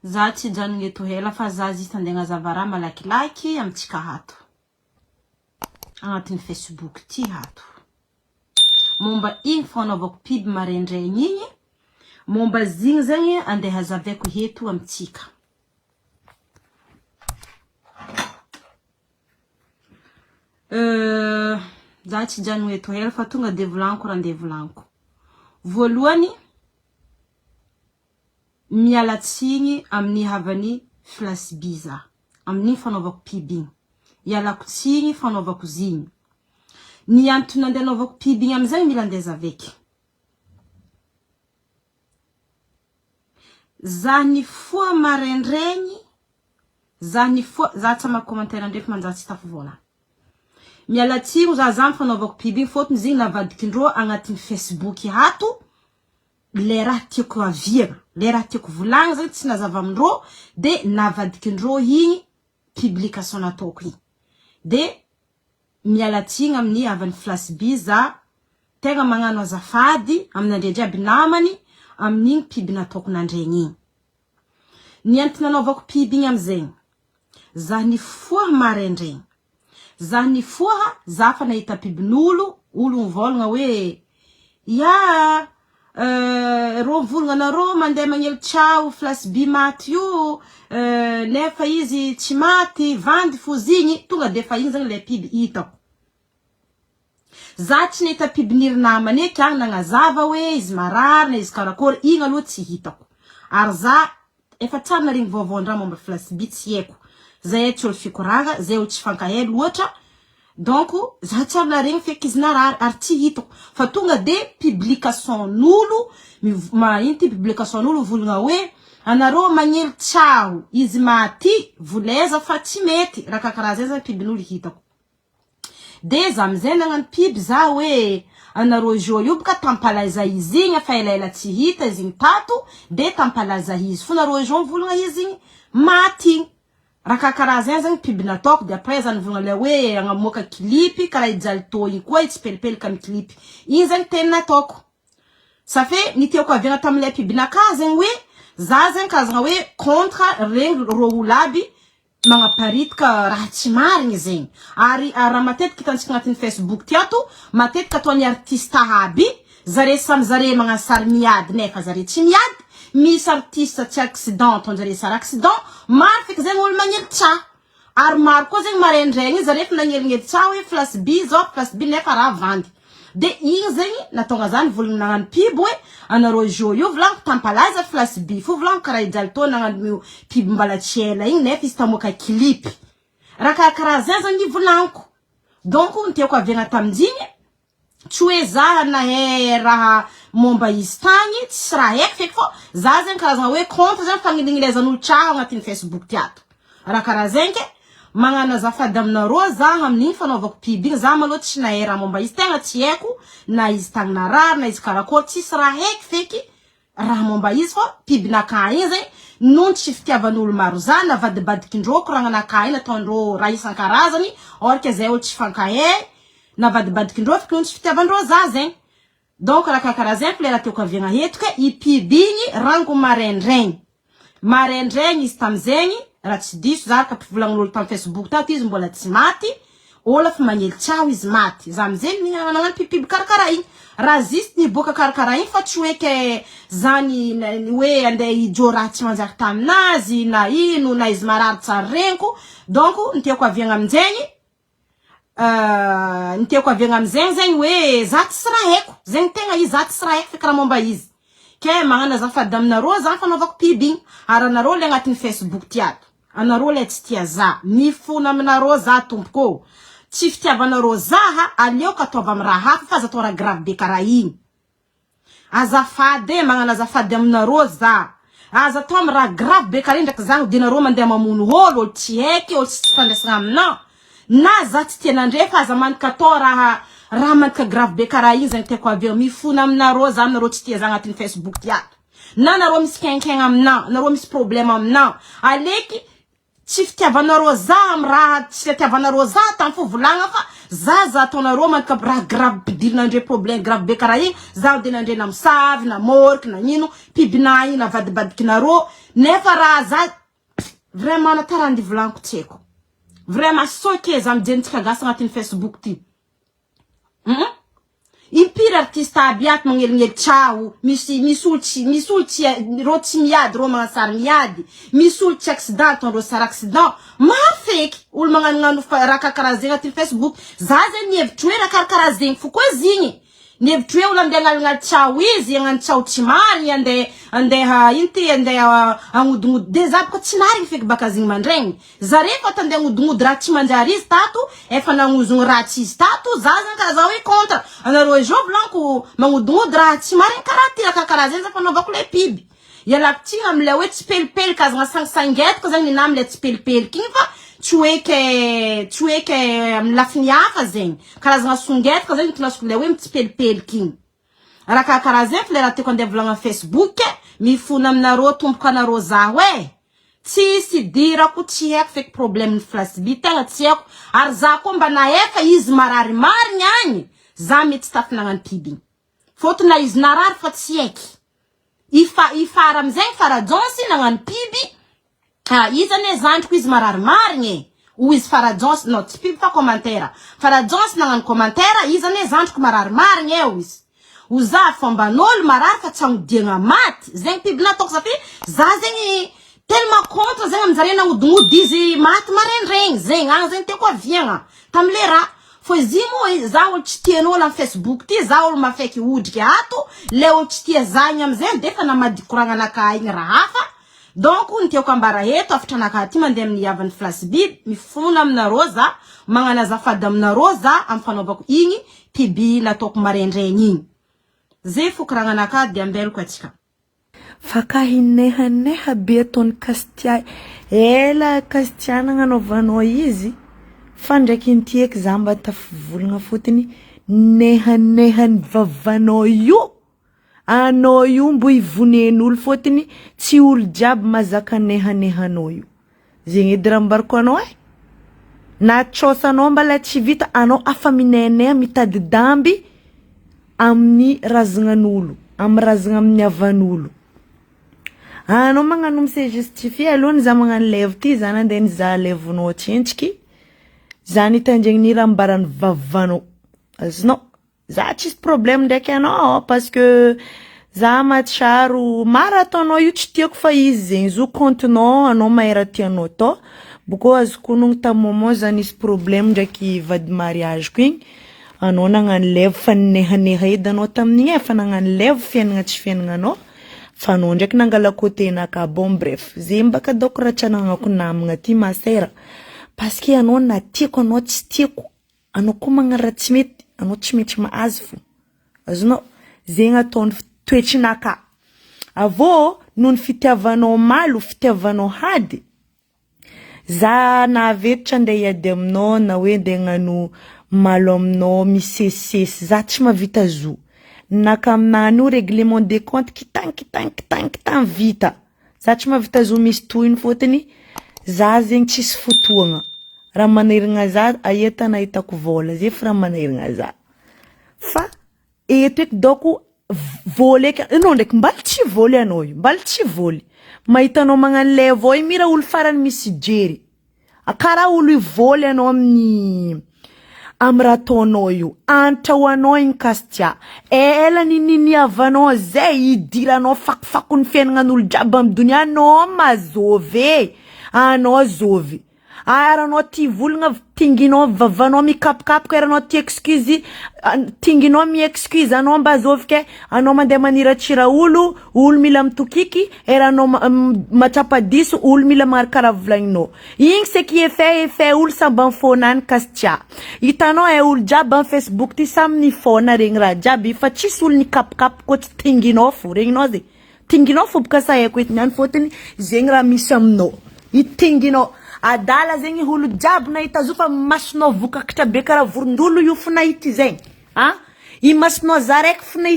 za tsy janogny eto hela fa za zis tandegna zavara malakilaky amitsika hato agnatin'ny Facebook ty hato momba igny fanaovako piby maraindraigny igny momba zigny zegny andeha hazavako heto amitsika za tsy janogny eto hela fa tonga de volanko raha ndeha volanko voalohany mialatsigny amin'ny havany flasbiza amin'ny fanaovako piby ialako tsigny fanaovako zigny ny antony andeha naovako piby amizay mila andeha zaveky za ny foa maraindraigny za ny foa za tsama commentaire ndrefa manjatsy tafivola mialatsigny za fanaovako piby fotony zigny navadikindrô agnatin'ny Facebook hato le raha tiako avia le raha tiako volagny zegny tsy nazava amindrô de navadikindrô igny publication nataoko igny de mialatsigny amin'ny havany flasby za tegna magnano azafady amin'andre jiaby namany amin'igny piby nataoko nandregny igny ny antony nanaovako piby igny amizegny za ny foa maraindraigny za ny foa za fa nahita pibin'olo olo mivolagna hoe ya ro volagna narô mandeha magnelo tsao flasby maty io nefa izy tsy maty vandy fozigny tonga de fa igny zegny le piby hitako za tsy nahita pibiniry namany eky agny nagnazava hoe izy marary na izy karakory igny aloha tsy hitako ary za efa tsara narigny vaovaon-draha momba flasby tsy haiko zay tsy olo fikoragna zay olo tsy fankahay loatra donc za tsara narigny feky izy narary ary tsy hitako fa tonga de publication n'olo mahinty publication n'olo volagna hoe anarô magnelo tsao izy maty voleza fa tsy mety raha kakaraha zay zany pibin'olo hitako de za amizay nagnano piby za hoe anarô jo io boka tampalaza izy igny fa elaela tsy hita izy igny tato de tampalaza izy fo narô jo volagna izy igny maty raha kakaraha zay zany piby nataoko de après zany volagna le hoe agnamoaka clipy karaha ijalto igny koa tsy pelipelika amin'ny clipy igny zany teny nataoko ça fait ny tiako aviagna tamile piby naka zegny hoe za zegny karazagna hoe contre regny ro olo aby magnaparitika raha tsy marigny zegny ary raha matetiky hitantsika agnatin'ny Facebook ty ato matetika ataon'ny artiste aby zare samy zare magnano sary miady nefa zare tsy miady misy artiste tsy accident ataonjare sary accident maro feky zegny olo magnelo tsa ary maro koa zegny maraindraigny zare fa nagnelignely tsa hoe flasby zao flasby nefa raha vandy de igny zegny natonga zany volagna nagnano piby hoe anarô jo io volagno tampalaza flasby fo volagno karaha ijalto nagnano piby mbala tsy ela igny nefa izy tamoaka clipy raha karaha zay zany volagniko donc ny tiako aviagna tamin'igny tsy hoe za nahay raha momba izy tagny tsy raha haiko feky fô za zegny karazagna hoe contre zany fagnilignilezan'olo tsao agnatin'ny Facebook ty ato raha karaha zegny ke magnano azafady aminarô za amin'igny fanaovako piby igny za maloha tsy nahay raha momba izy tegna tsy haiko na izy tagny narary na izy karakory tsisy raha haiko feky raha momba izy fô piby naka igny zegny noho tsy fitiavan'olo maro za navadibadikindrô koragna naka igny nataondrô raha isan-karazany orka zay olo tsy fankahay navadibadikindrô feky noho tsy fitiavandrô za zegny donc raha kakaraha zegny flera tiako aviagna heto ke i piby igny rango maraindraigny izy tamizegny raha tsy diso za ka mpivolagnin'olo tam Facebook tato izy mbola tsy maty olo fa magnelo tsao izy maty za amizegny nagnano pipiby karakaraha igny raha zisy niboaka karakaraha igny fa tsy hoe ke zany hoe andeha hijo raha tsy manjary taminazy na ino na izy marary tsara reniko donc ny tiako aviagna amizegny ny tiako aviagna amizegny zegny hoe za tsy raha haiko zegny tegna izy za tsy raha haiko feky raha momba izy ke magnano azafady aminarô za fanaovako piby igny ary anarô le agnatin'ny Facebook ty ato anarô le tsy tia za mifona aminarô za tompoko tsy fitiavanarô zaha aleoko ataova amin'ny raha hafa fa aza atao raha grave be karaha igny azafady magnano azafady aminarô za aza atao amin'ny raha grave be karaha igny ndraiky za dinarô mandeha mamono olo tsy haiky olo tsy fandraisagna aminao na za tsy tia nandre fa aza manika atao raha manika grave be karaha igny zegny tiako aveo mifona aminarô za aminarô tsy tia za agnatin'ny Facebook ty ato na narô misy kenkegna aminao narô misy problème aminao aleky tsy fitiavanareo za amy raha tsy fitiavanareo za tamy fo volagna fa za ataonareo manka raha grave pidirinandre problème grave be karaha igny za de nandre na misavy na moriky na nino pibina igny na vadibadikinareo nefa raha za vraiment natarandi volaniko tsy haiko vraiment soke za mijentsika gasy agnatin'ny Facebook ty impire artiste aby ato magnelignely tsao misy oltsy ro tsy miady ro magnasary miady misy olo tsy accident ro sary accident maro feky olo magnanognano raha karakaraha zegny agnatin'ny Facebook za zegny nihevitry hoe raha karakaraha zegny fo koa zigny nihevitry hoe olo andeha agnalagnaly tsao izy agnano tsao tsy marigny andeha inty andeha agnodognody de za ko tsy narigny feky baka zigny mandregny zare fa tandeha agnodognody raha tsy manjary izy tato efa nagnozogny raha tsy izy tato za zany karaha za hoe contre anareo jo blanco magnodognody raha tsy marigny karaha ty raha karaha zegny za fanaovako le piby ialako tsy amle hoe tsy pelipely kazagna sangisangetiko zany nina amle tsy pelipeliky igny fa tsy hoeke amy lafiny hafa zegny karazagna songetiko zegny tonasiko le hoe mitsipelipeliky igny raha karaha zegny flera teko andeha volagna Facebook mifona aminareo tomboka anareo za hoe tsisy dirako tsy haiko feky problème ny Flasby tegna tsy haiko ary za koa mba naefa izy marary marigny agny za mety staff nagnano piby fotony na izy narary fa tsy haiky ifara amizegny Fara Jones nagnano piby izy ane zandriko izy marary marigny ou izy Fara Jones non tsy piby fa commentaire Fara Jones nagnano commentaire izy ane zandriko marary marigny izy uza fomban'olo marary fa tsy agnodiagna maty zegny piby nataoko satria za zegny tellement contre zegny amizare nagnodinody izy maty marendraigny zegny agny zegny tiako aviagna tamile raha fo izy mo za olo tsy tian'olo amy Facebook ty za olo mafaiky hodriky ato le olo tsy tia za igny amizay defa namadikoragna anaka igny raha hafa donc ny tiako ambara eto afatra anaka ty mandeha amin'ny havan'ny Flasby mifona aminareo za magnano azafady aminareo za amy fanaovako igny piby nataoko marendraigny igny zay fokoragna anaka de ambelako atsika fa kahinehaneha be ataony Kastia ela Kastia nagnanaovanao izy fa ndraiky ntieko za mba tafivolagna fotony nehanehany vavanao io anao io mbo ivonen'olo fotony tsy olo jiaby mazaka nehanehanao io zegny edy raha mbarako anao na trosanao mbala tsy vita anao afa mineneha mitady damby amin'ny razagnan'olo amy razagna amin'ny havan'olo anao magnano mse justifie alony za magnano lève ty za nandeha nizaha lèvenao tsentsiky za nitandregny ni raha mbarany vavanao azonao za tsisy problème ndraiky anao parce que za matsaro mara ataonao io tsy tiako fa izy zegny zo contenant anao mahera tianao to boko azoko onogny tamy moment za nisy problème ndraiky vady mariage ko igny anao nagnano lève fa nehaneha edy anao tamin'igny efa nagnano lève fiainagna tsy fiainagnanao fa anao ndraiky nangala côté naka bon bref zay mbaka daoko raha tsy anagnako namagna ty masera parce que anao na tiako anao tsy tiako anao koa magnano raha tsy mety anao tsy mety mahazo fo azonao zegny ataony toetrinaka avô noho ny fitiavanao malo fitiavanao hady za navetitra andeha hiady aminao na hoe andeha hagnano malo aminao misesisesy za tsy mahavita zo naka aminany io règlement des comptes kitan vita za tsy mahavita zo misy tohiny fotony za zegny tsisy fotoagna raha manerigna za aeta nahitako vola zay fa raha manerigna za fa eto eky doko voly eky anao ndraiky mbala tsy voly anao io mbala tsy voly mahitanao magnano lève io mira olo farany misy jery karaha olo ivoly anao amin'ny amy raha ataonao io antra ho anao igny Kastia ela ninini avanao zay idiranao fakofako ny fiaignan'olo jiaby amy donia anao mazove anao zovy aranao ty volagna tinginao vavanao mikapikapoka aranao ty excuse tinginao mi excuse anao mba zovike anao mandeha maniratsira olo mila mitokiky eranao matsapa diso olo mila marakara volagninao igny ce qui est fait olo samby amy fonany Kastia hitanao olo jiaby amy Facebook ty samy ny fona regny raha jiaby fa tsisy olo nikapikapoka tsy tinginao fo regninao zay tinginao fo boka sahaiko eto niany fotony zegny raha misy aminao itinginao adala zegny olo jiaby nahita zo fa masonao vokakitra be karaha vorondolo io fo nahity zegny I masinao zaraiky fina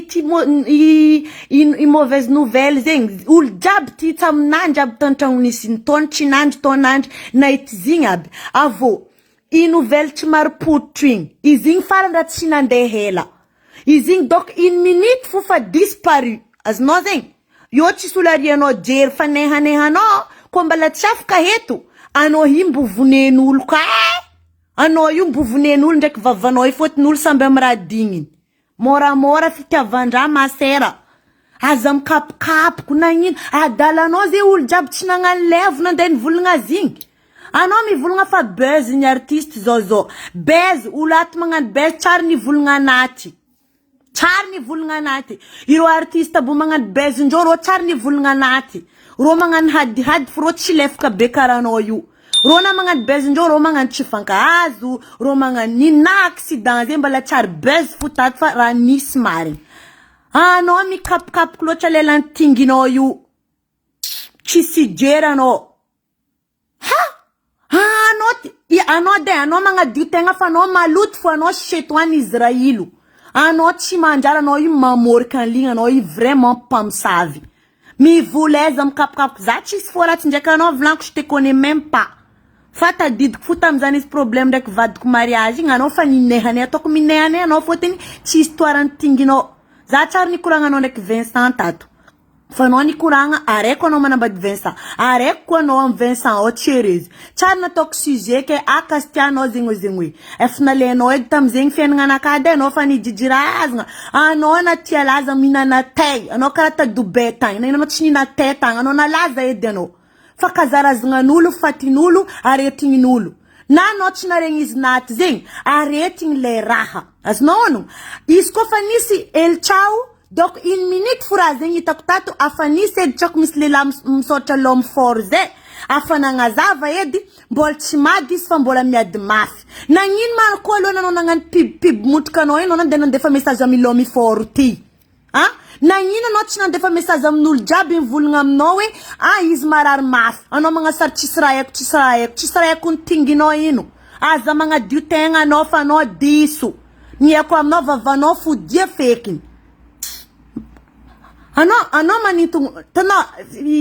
i mauvaise nouvelle zegny olo jiaby ty taminandry aby tantragnonisy tonandry tonandry nahity zigny aby avô i nouvelle tsy maripotro igny izy igny farany raha tsy nandeha hela izy igny donc une minute fo fa disparu azonao zegny io tsy solarianao jery fa nehanehanao ko mbala tsy afaka heto anao io mbo vonen'olo ka anao io mbo vonen'olo ndraiky vavanao io fôtiny olo samby amy raha digniny moramora fitiavan-draha masera aza mikapokapoko nagnino adalanao zay olo jiaby tsy nagnano levo nandeha nivolagna zigny anao mivolagna fa buzz ny artiste zao buzz olo ato magnano buzz tsary nivolagna anaty tsary nivolagna anaty ireo artiste bo magnano buzz ndreo rô tsary nivolagna anaty rô magnano hadihady fo rô tsy lefaka be karanao io rô na magnano buzz ndreo rô magnano tsy fankahazo rô magnano nina accident zay mbala tsary buzz fo tato fa raha nisy marigny anao mikapokapoko loatra lelan'ny tinginao io tsy sy jeranao anao magnadio tegna fa anao maloto fo anao chetoany Israilo anao tsy manjary anao io mamorika en ligne anao io vraiment mpamosavy mivolaiza mikapokapoko za tsisy fô raha tsy ndraiky anao volaniko je te connais même pas fa tadidiko fo tam'izany izy problème ndraiky vadiko mariage igny anao fa ninehane ataoko minehane anao fôtiny tsy histoire ny tinginao za tsary nikoragna anao ndraiky Vincent tato fa anao nikoragna araiky anao manambady Vincent araiky koa anao amy Vincent ao tserezy tsary nataoko sujet ke akastianao zegny hoe efa nalainao edy tam'zegny fiainagna anakady anao fa nijijirazagna anao natia laza minana tay anao karaha tadobay tagny na anao tsy nina tay tagny anao nalaza edy anao fa kazarazagnan'olo fatin'olo aretignin'olo na anao tsy naregny izy naty zegny aretigny le raha azonao ano izy koa fa nisy elchao donc une minute fo raha zegny hitako tato afa nisy edy tsako misy lehilahy misaotra l'homme fort zay afa nagnazava edy mbola tsy mady izy fa mbola miady mafy nagnino maro koa aloha nanao nagnano pib motrika anao ino nandeha nandefa message amy l'homme fort ty nagnino anao tsy nandefa message amin'olo jiaby mivolagna aminao hoe izy marary mafy anao magnasary tsisy raha haiko ny tinginao ino aza magnadio tegna anao fa anao diso niako aminao vavanao fodia fekiny anao manito tanao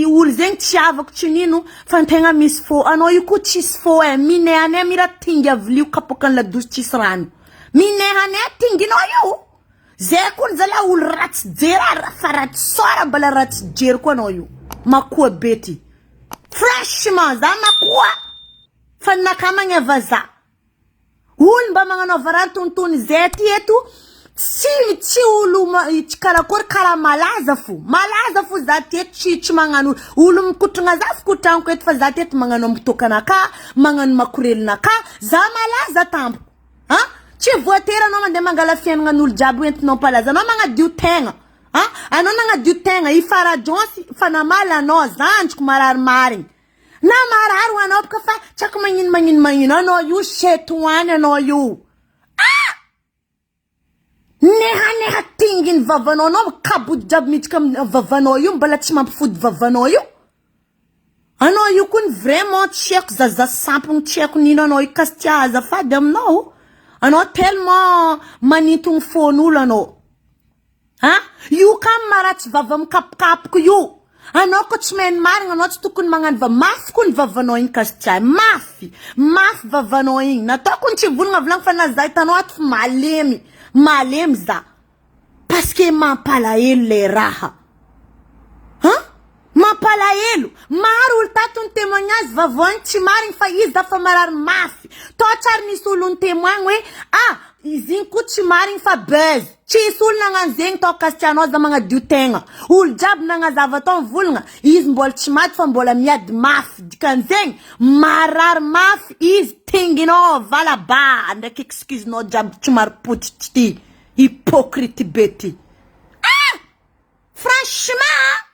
olo zegny tsy avako tsy nino fa tegna misy fô anao io koa tsisy fô minehane mira tingy avlio kapoka la douce tsisy rano minehane tinginao io zay koa zala olo ratsy jera fa ratsy sora bala ratsy jery koa anao io makoa bety franchement za makoa fa nakamagna vaza olo mba magnanova raha tontony zay ty eto tsy olo tsy karakory karaha malaza fo za teto tsy magnano olo mikotragna za fikotragnako eto fa za teto magnano ambotokanaka magnano makorelonaka za malaza tampo tsy voatery anao mandeha mangala fiaignan'olo jiaby entinao palaza anao magnadio tegna anao nagnadio tegna i faradransy fa namala anao zanjiko marary marigny na marary ho anao baka fa tsako magnino anao io chetoany anao io neha tinginy vavanao anao kabody jiaby midika amy vavanao io mbala tsy mampifody vavanao io anao io koa ny vraiment tsy haiko zaza sampony tsy haiko nino anao io kasi tsy azafady aminao anao tellement manitogny fon'olo anao io kam maratsy vava mikapokapoko io anao ko tsy mahay marigna anao tsy tokony magnano mafy koa ny vavanao igny kasi tsy mafy vavanao igny nataoko ny tsy volagna volagna fa nazahitanao ato fa malemy za parce que mampalahelo le raha mampalahelo maro olo tato ny témoignage vavaigny tsy marigny fa izy dafa marary mafy to tsary nisy olo ny témoigny hoe izy igny koa tsy marigny fa buzz tsisy olo nagnano zegny tao kasitrianao za magnadio tegna olo jiaby nagnazava tao mivolagna izy mbola tsy maty fa mbola miady mafy dikan'zegny marary mafy izy tinginao valaba ndraiky excuse-nao jiaby tsy maripotitry ty hypocrite be ty franchement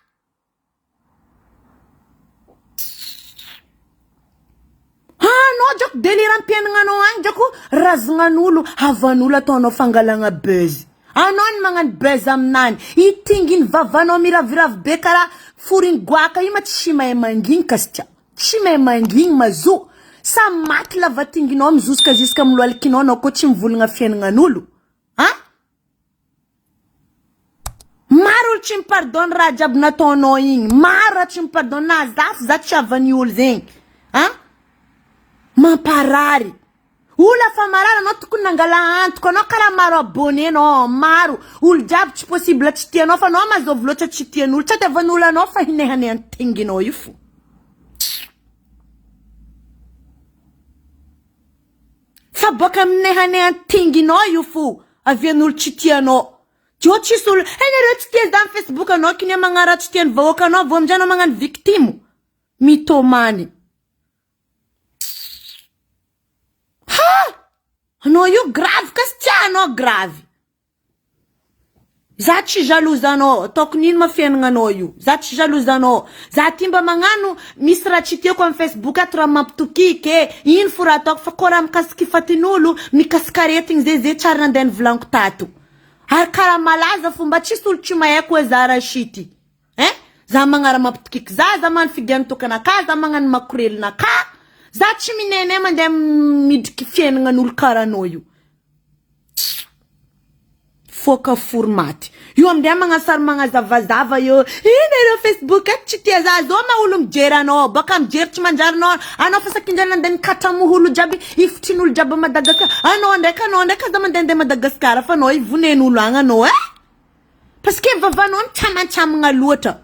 anao drako deliram-piaignanao agny drako razangan'olo havan'olo ataonao fangalagna buzz anao ny magnano buzz aminany itinginy vavanao miraviravy be karaha foriny goaka io ma tsy mahay mangigny kasitria tsy mahay mangigny mazo sa maty lava tinginao mizoska ziska miloalikinao anao koa tsy mivolagna fiaignan'olo Marul ce-mi pardon Rajab na tono ing. Mara ce-mi pardon na zaf zat chavaniul zeng. Ha? Mamparari. Ula famarara no tukuna ngala ant kono kara maro abone no maru. Ul jab ci possible ci tieno fa no mazovlo ci tieno. Ul te vanula no fa hinehane antingi no yufu. Fa boka mnehane antingi no yufu. Avienul ci tieno. Jo ci sul ene ci ties dan Facebook no kine mangara ci tien voka no vomjano mangan victimu. Mitomani. No, you grave, Cristiano grave. Zati jalousano, toknin ma fien nga no you. Zati jalousano. Zati mba manganu, misra chitio kwa Facebook atra maptuki ke, infura tok fakoram kaski fatinulu, mi kaskareting zeze charna den vlank tatu. Har karamalaza fumba chisul chuma yekwe zara shiti. Za mangara maptuki za man figen tokana ka, za mangan makurel na ka. Zati minene mande midkifien nga nulkara noyu. Foka formati. Yu amde mga sar mga zava yo. No Facebook at chitia za zoma ulum jera no. Bakam jerch manjar no. Ano fasa kinjalan den katamu hulu jabi. Iftinul jaba Madagascar. Ano ondeka zaman den de Madagascar. Fa no ivune nulanga no Paske vavanon chama nga luota.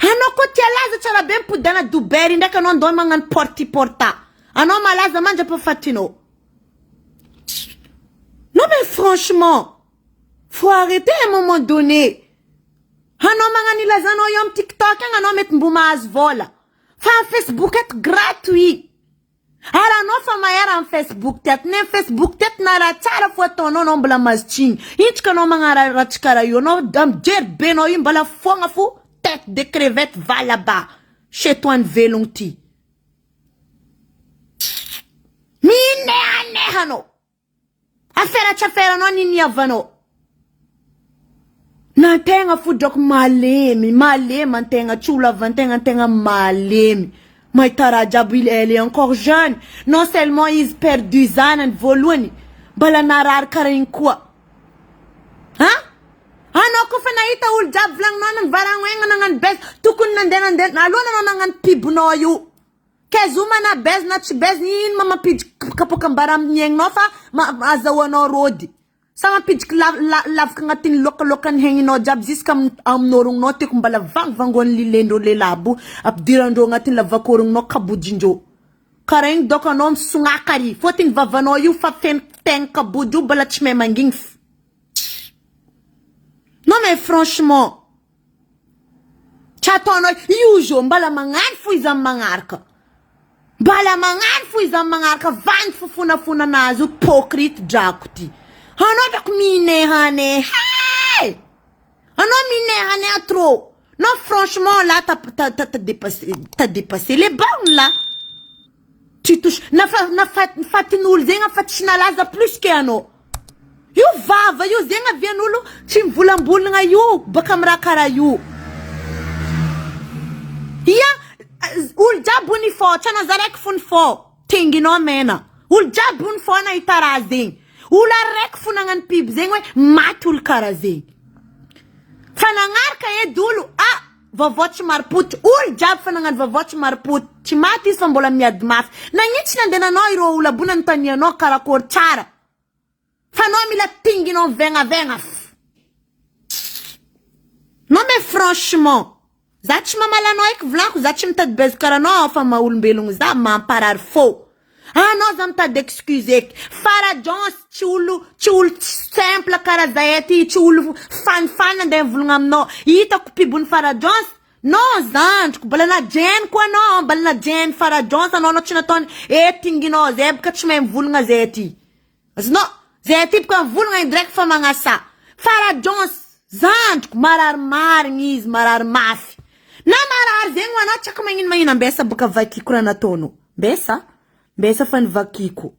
Ano ko tialaza chara ben pudana duberi ndeka non do mangan porta. Ano malaza manja pa fatino. Non mais franchement, faut arrêter à un moment donné. Ano mangan ilazano yom TikTok ano met mbuma vola. Fa Facebook est gratuit. Ara no fa mayara en Facebook tet ne Facebook tet na la chara foto no no bla masching. Ichka no mangara rachkara yo no dam jer beno imbala fonga fu. Tête de crevette va là-bas. Chez toi en velonti. Mine anehano. Afera no nini avano. Nantenga fudok malemi. Mantenga chula vantenga malemi. Maitara Jabil, elle est encore jeune. Non seulement ils perdent du zanen voluni. Balanarar karin quoi. Hein? Ano ko fanaita ul jab lang non barang wenga nangan bes tukun nanden alona nangan pibno yu kezuma na bes na chi bes nin mama pij kapokam baram nyeng no fa ma azawono rodi sama pij lav kangatin lokan hengi no jab ziskam am norung no te kumbala vangon lilendo le labu abdirando ngatin lavakorung no kabujinjo kareng dokanom sungakari foting vavano yu fa ten kabuju balachme manging. Non mais franchement, chatono yujo mbala mangan fuiza mangarka. Bala mangan fuiza mangarka van funa nazu pokrit jakuti. Ano dak mine hane. Hey! Ano mine hane trop. Non franchement là t'as dépassé les bornes là. Tu touches na fatinul zenga fatinalaza plus que ano. You vava, you zenga vienulu, chimvulambul nga you, bakamra kara you. Ya, ul jabuni fo, chana zarek fun fo, tingi no mena. Ul jabun fo na itarazing. Ula rek funangan pib zengwe, matul karazing. Fanangar kaye dulu, vavoch marput, ul jab fanangan vavoch marput, chimati sambola miad maf. Na nyich na dena noiro ula bunantanya no karakor chara. Fanomi la tingi non venga. Non mais franchement, zati mama la noik vlank, zati mta bezkara no fa ma ulmbelung za ma parar fo. No zam ta d'excuser. Fara Jones chul simple kara zayeti chul fan den vlungam no. Ita kupi bun Fara Jones. No zant balana jen kwa no balana jen Fara Jones no chinaton tingi no zeb kachme vulnga zeti. No Zetip kan vulnga indrek fa mangasa. Fara Jones zant marar ngiz marar mafi. Na marar zengwa na chaka mangin besa buka vakikura na tono. Besa fan vakiku.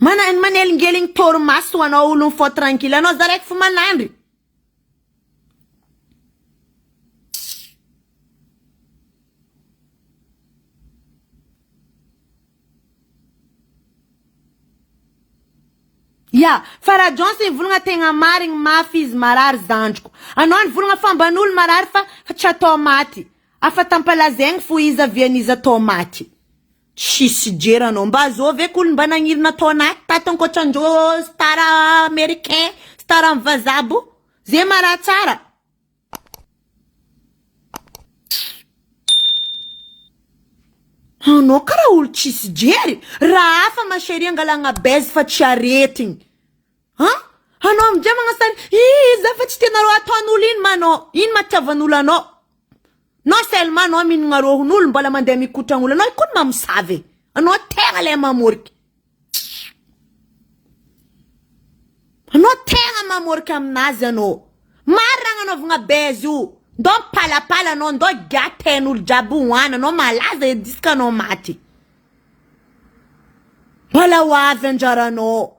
Mana en manel ngeling tor masu wana ulun fo tranquila no zarek fu manandri. Ya, Farah Johnson volagna tegna marigny mafy izy marary zandriko. Anao ny volagna famban'olo marary fa tsy atao maty. Afa tampalazaigny fo izy avian'izy atao maty. Tsisy jery anao. Mba zao ve k'olo mba nagnirina atao anaty tato ankoatrandreo star américain, star amin'ny vazabo. Zay mara tsara. Anao karaha olo tsisy jery. Raha afa mashery angalagna baizy fa tsy aretigny. Anao amizay magnasany, izy fa tsy tenareo ataon'olo ino manao. Ino matiavan'olo anao? No seulement anao mihinagna rohon'olo mbola mandeha mikotra olo. Anao ikono mamosavy. Anao tegna le mamoriky. Anao tegna mamoriky aminazy anao. Maragna anaovagna baizy io. Ndo palapala anao, ndo gaten'olo jiaby hoana, anao malaza ediska anao maty. Mbola hoavy anjara anao.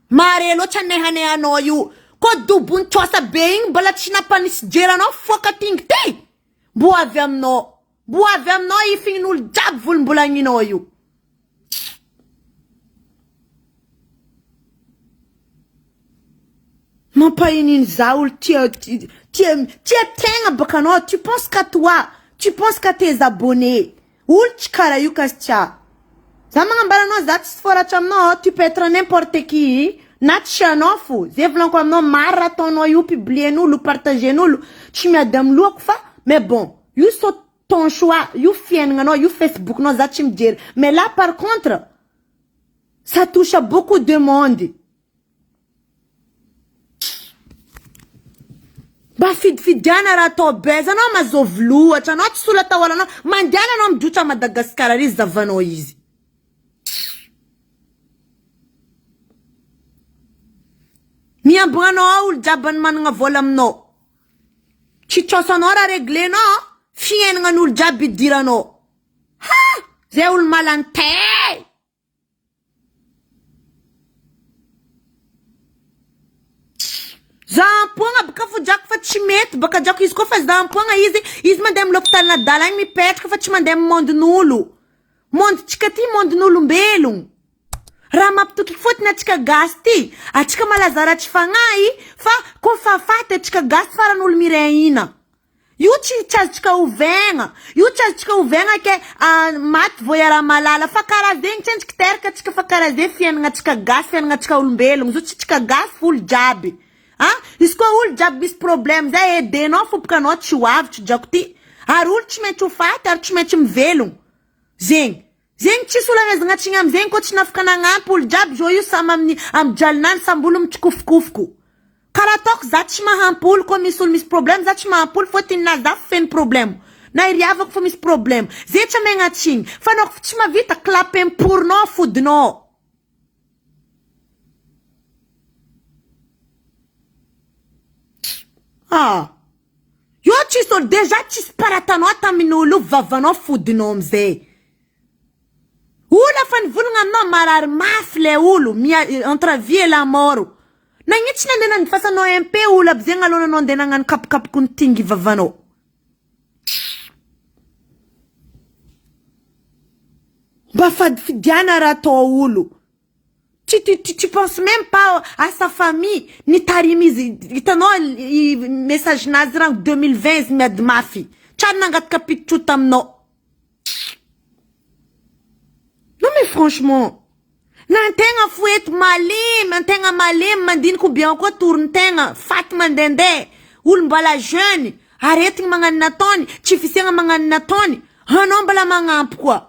Mare loatra nehane anao io. Ko dobony tsoasa be igny mbola tsy nampanisy jery anao foka tingy te. Mbo avy aminao. Mbo avy aminao ifin'olo jiaby volombolanginao io. Mampahininy za olo tia tegna baka anao. Tu penses qu'à toi. Tu penses qu'à tes abonnés. Olo tsy karaha io kastia. Za magnambara anao za tsy foratra aminao. Tu peux être n'importe qui. Na tsy anao fo. Zay volanko aminao mara ataonao io publien'olo, partagen'olo. Tsy miady amin'ny lohako fa. Mais bon, io so ton choix. Io fiaignanao, io Facebook nao za tsy mijery. Mais là par contre, ça touche à beaucoup de monde. Ba fidiana raha atao beza anao mazovy loatra. Anao tsy sola tao anao. Mandiana anao mijotra Madagasikara ry zavanao izy. Miambogna anao olo jiaby managna vola aminao. Tsy tsosanao raha reglenao. Fiaignan'olo jiaby idiranao. Ha! Zay olo malantay. Zampoagna baka fo jako fa tsy mety. Baka jako izy koa fa zampoagna izy mandeha amin'ny l'hôpital nadala igny mipetraka fa tsy mandeha amin'ny mondin'olo. Monditsika ty mondin'olombelogno. Raha mampitoky fotony atsika gasy ty. Atsika malazara tsy fagnahy fa koa fafaty atsika gasy faran'olo mireina. Io tsy azontsika ovaigna. Io tsy azontsika ovaigna ke maty voyara malala. Fa karaha zegny tsy antsika teraka atsika fa karaha zay fiaignana atsika gasy, fiaignana atsika olombelogno. Zo tsy atsika gasy fo olo jiaby. Izy koa olo jiaby misy problème zay edenao fo baka anao tsy hoavitry jako ty. Ary olo tsy maintsy ho faty ary tsy maintsy mivelogno. Zegny tsy solamezagna atsiny amizegny koa tsy nafaka nagnampy olo jiaby zao io samy amin'ny jalinany sambolo mitsikofokofoko. Karaha ataoko za tsy mahampy olo koa misy olo misy problème za tsy mahampy olo fôtiny na za feno problème. Na iriavako fa misy problème. Zay tsy amegna atsiny. Fa anao tsy mavita klapem-poronao fodinao. Io tsisy olo déjà tsisy paratanao tamin'olo vavanao fodinao amizay. Olo fa nivolagna aminao marary mafy le olo entre vie et la mort. Nagnitsy nandeha nifasanao MP olo aby zegny alôna anao andeha nagnano kapokapoko nitingy vavanao. Mba fidiana raha atao olo. Tu penses même pas à sa famille. Ni tarimizy. Hitanao message nazy rango 2020 miady mafy. Tsary nangaty kapitro taminao. Non mais franchement. Nantegna fouette malim. Nantegna malim. Mandiniko bien koa tourne-tegna. Faty mandende. Olo mbala jeune. Aretigny magnano nataony. Tsy fisiagna magnano nataony. Anao mbala magnampy koa.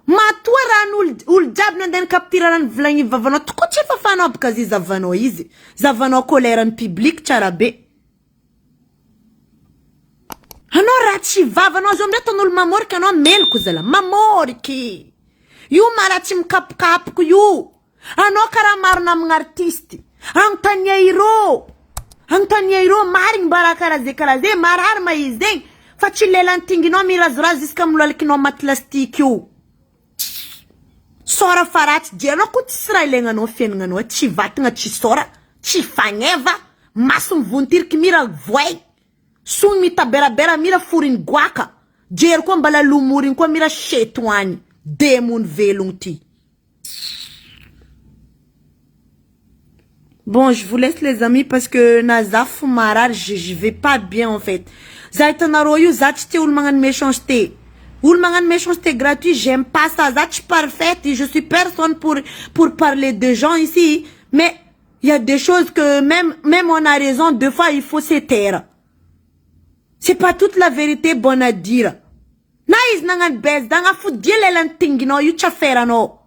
Matoa raha olo jiaby nandeha nikapitira raha nivolagny vavanao. Toko tsy fafanao baka zy zavanao izy. Zavanao kolerany public tsara be. Anao raha tsy vavanao zao amindray tan'olo mamoriky anao meloko zala. Mamoriky. Io mara tsy mikapokapoko io. Anao karaha marina amin'ny artisty. Agnontania hiro marigny mbara karaha zay marary ma izy zegny. Fa tsy lelantinginao mirazorazo iska milalikinao matlastique io. Sora faratsy jeranao koa tsy raha ilaigna fiaignanao tsy vatagna tsy sora tsy fagneva maso mivontiriky mira voay sony mitaberabera mira foriny goaka jery koa mbala lomoriny koa mira setoany demony velogno ty Bon, je vous laisse les amis parce que Nazaf Marar, je vais pas bien en fait. Zaitanaroyu, zatchte ou le méchanceté. Ou le méchanceté gratuit, j'aime pas ça. Zach parfaite et je suis personne pour parler de gens ici. Mais il y a des choses que même on a raison, deux fois il faut se taire. C'est pas toute la vérité bonne à dire. Naïs nangan bez, danga fu dielelan tingino, yu chafera no.